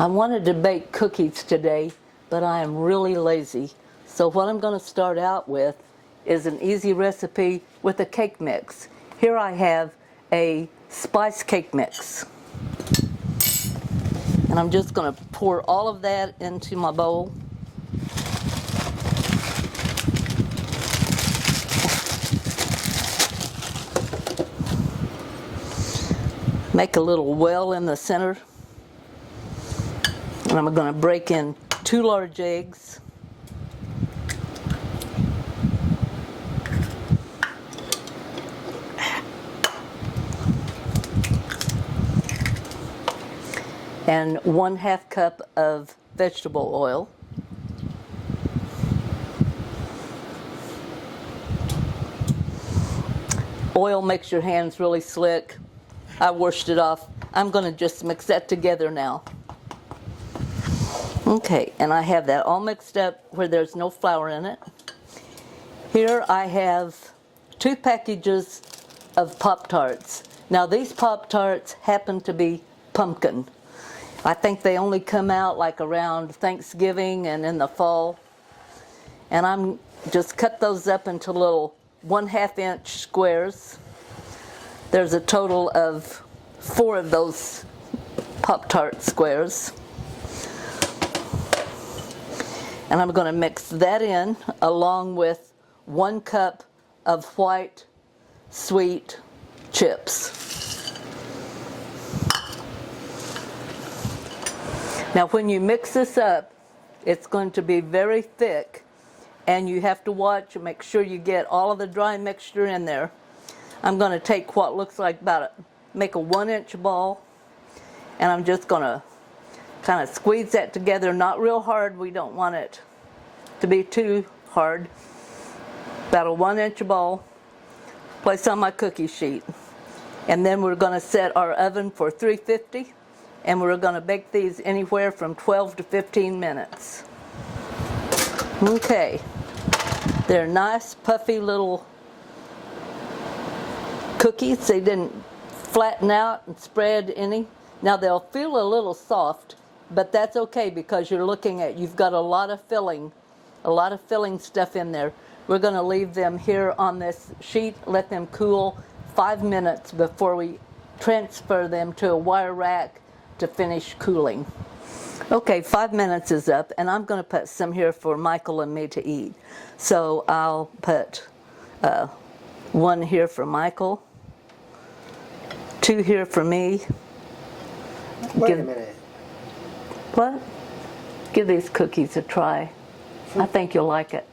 I wanted to bake cookies today, but I am really lazy. So what I'm going to start out with is an easy recipe with a cake mix. Here I have a spice cake mix. And I'm just going to pour all of that into my bowl. Make a little well in the center. And I'm going to break in 2 large eggs. And 1/2 cup of vegetable oil. Oil makes your hands really slick. I washed it off. I'm going to just mix that together now. Okay, and I have that all mixed up where there's no flour in it. Here I have 2 packages of Pop-Tarts. Now these Pop-Tarts happen to be pumpkin. I think they only come out like around Thanksgiving and in the fall. And I'm just cut those up into little 1/2 inch squares. There's a total of 4 of those Pop-Tart squares. And I'm going to mix that in along with 1 cup of white sweet chips. Now when you mix this up, it's going to be very thick, and you have to watch and make sure you get all of the dry mixture in there. I'm going to take what looks like make a 1-inch ball, and I'm just going to kind of squeeze that together, not real hard. We don't want it to be too hard. About a 1-inch ball. Place on my cookie sheet. And then we're going to set our oven for 350, and we're going to bake these anywhere from 12 to 15 minutes. Okay. They're nice, puffy little cookies. They didn't flatten out and spread any. Now they'll feel a little soft, but that's okay because you've got a lot of filling stuff in there. We're going to leave them here on this sheet, let them cool 5 minutes before we transfer them to a wire rack to finish cooling. Okay, 5 minutes is up, and I'm going to put some here for Michael and me to eat. So I'll put 1 here for Michael, 2 here for me. Wait a minute. What? Give these cookies a try. I think you'll like it.